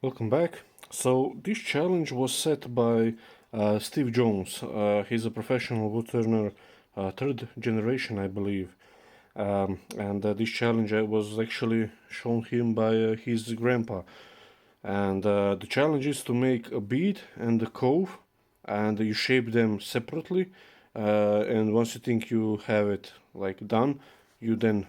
Welcome back. So this challenge was set by Steve Jones. He's a professional woodturner, third generation, I believe. And this challenge was actually shown him by his grandpa. And the challenge is to make a bead and a cove, and you shape them separately. And once you think you have it like done, you then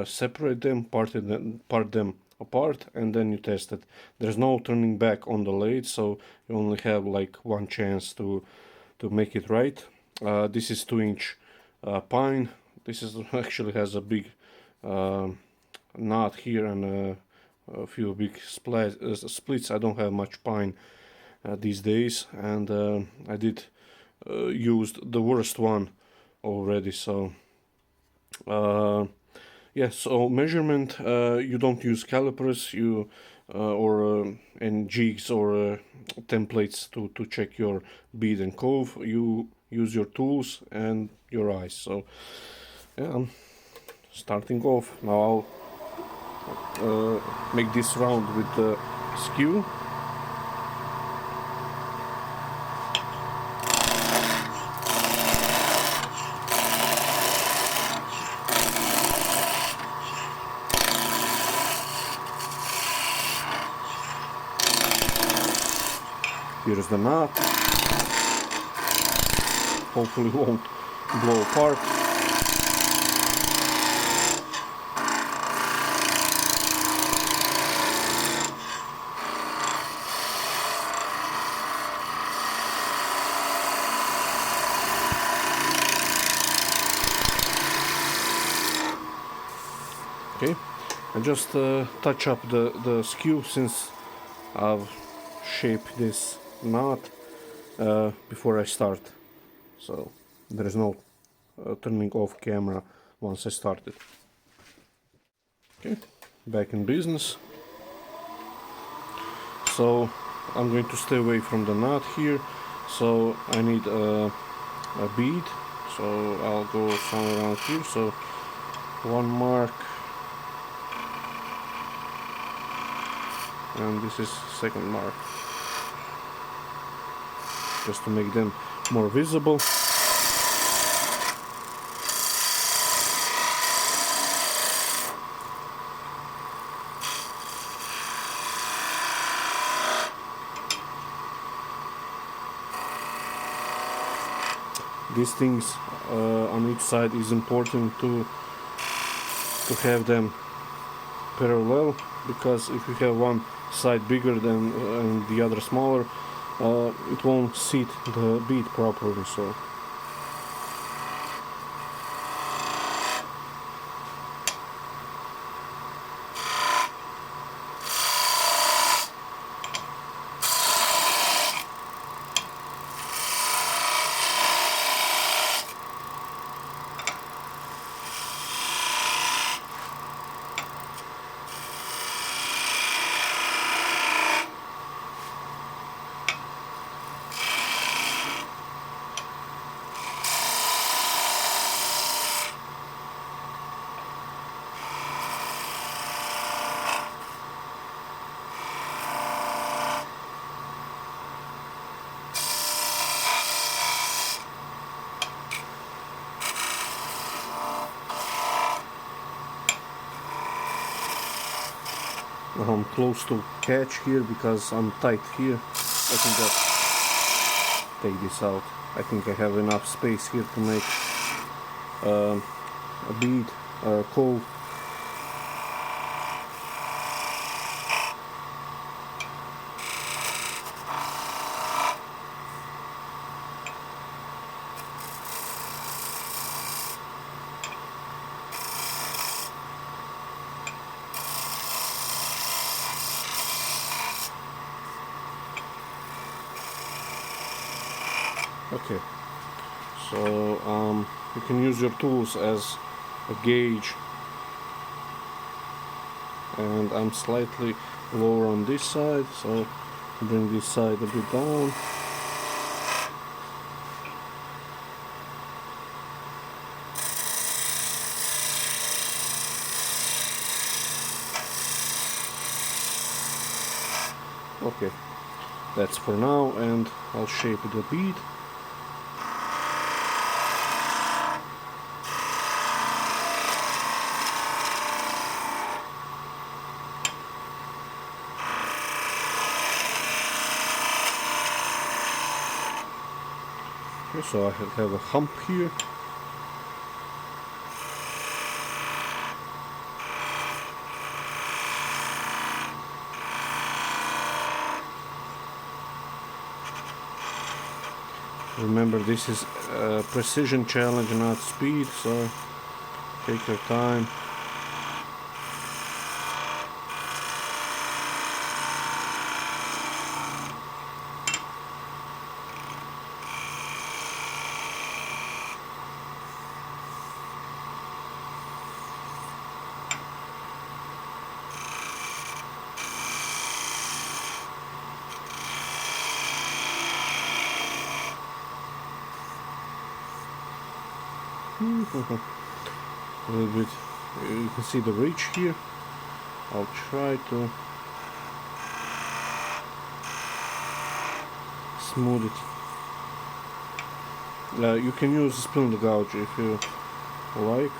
separate them, part them apart, and then you test it. There's no turning back on the lathe, so you only have like one chance to make it right. This is 2-inch pine. This is actually has a big knot here and a few big splits. I don't have much pine these days, and I did used the worst one already. So yeah, so measurement, you don't use calipers, you or any jigs or templates to check your bead and cove. You use your tools and your eyes. So yeah, I'm starting off. Now I'll make this round with the skew. Here's the knot. Hopefully won't blow apart. Okay, and just touch up the skew since I've shaped this knot before I start, so there is no turning off camera once I started. Okay, back in business. So I'm going to stay away from the knot here, so I need a bead, so I'll go somewhere around here. So one mark, and this is second mark, just to make them more visible. These things on each side is important to have them parallel, because if you have one side bigger than and the other smaller, it won't seat the bead properly. So I'm close to catch here because I'm tight here. I can just take this out. I think I have enough space here to make a bead, a cove. Okay, so you can use your tools as a gauge, and I'm slightly lower on this side, so bring this side a bit down. Okay, that's for now, and I'll shape the bead. Okay, so I have a hump here. Remember, this is a precision challenge, not speed, so take your time. A little bit, you can see the ridge here. I'll try to smooth it. You can use spindle gouge if you like.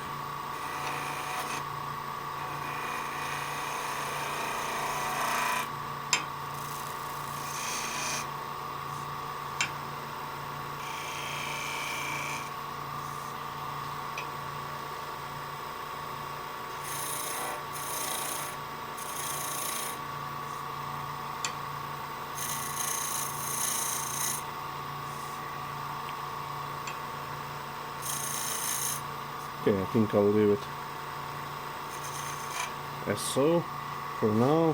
Okay, I think I'll leave it as so for now.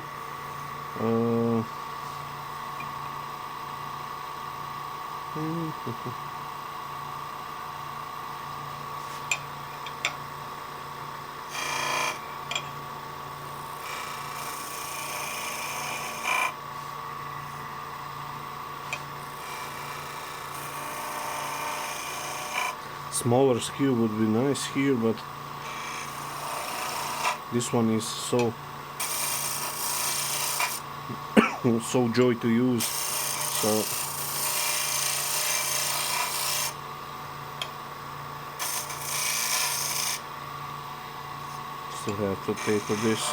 Smaller skew would be nice here, but this one is so so joy to use. So still have to taper this.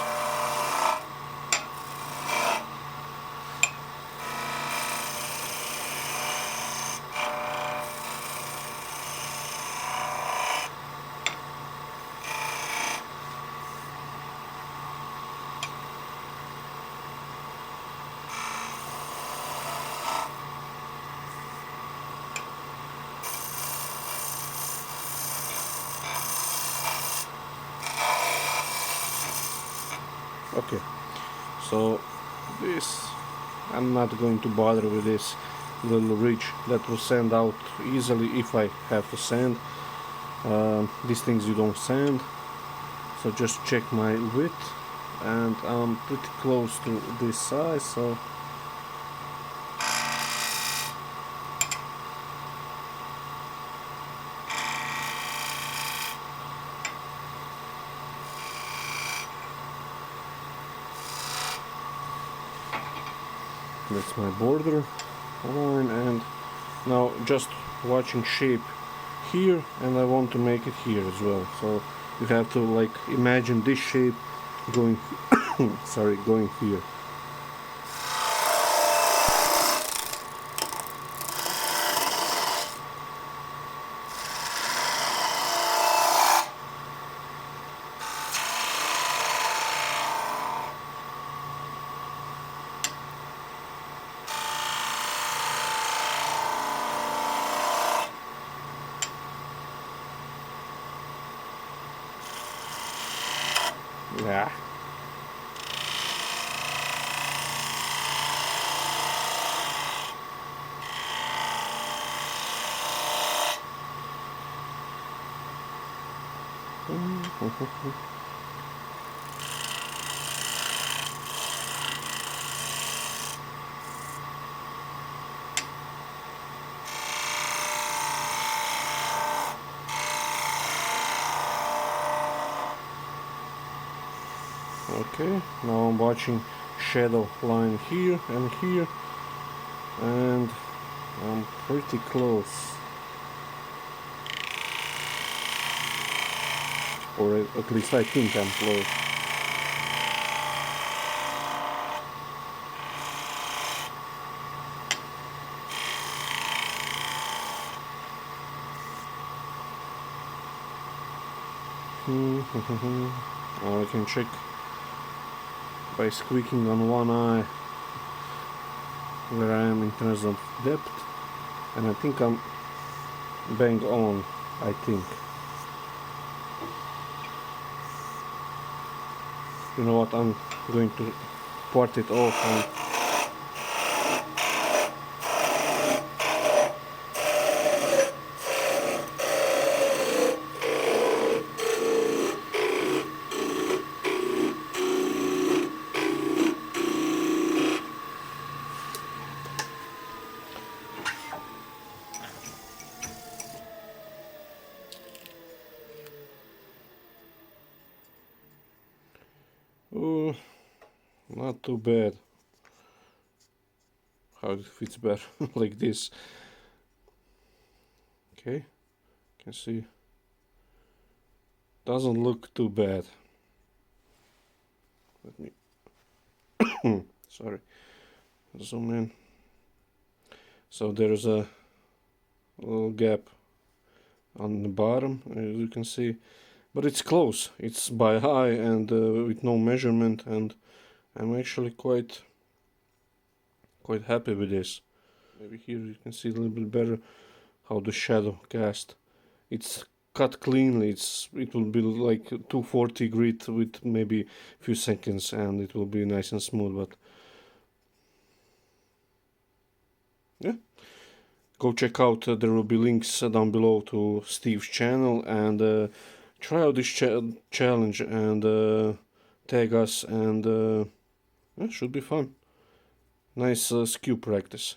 Okay, so this, I'm not going to bother with this little ridge that will sand out easily if I have to sand. These things you don't sand, so just check my width, and I'm pretty close to this size, so that's my border line. And now just watching shape here, and I want to make it here as well, so you have to like imagine this shape going sorry, going here. Yeah. Okay, now I'm watching shadow line here and here, and I'm pretty close, or at least I think I'm close. Now I can check by squeaking on one eye where I am in terms of depth, and I think I'm bang on, I think. You know what, I'm going to part it off and oh, not too bad. How it fits better like this. Okay, you can see. Doesn't look too bad. Let me sorry, zoom in. So there's a little gap on the bottom, as you can see, but it's close. It's by eye and with no measurement, and I'm actually quite happy with this. Maybe here you can see a little bit better how the shadow cast. It's cut cleanly. It will be like 240 grit with maybe a few seconds, and it will be nice and smooth. But yeah, go check out. There will be links down below to Steve's channel, and try out this challenge and tag us, and yeah, should be fun. Nice skew practice.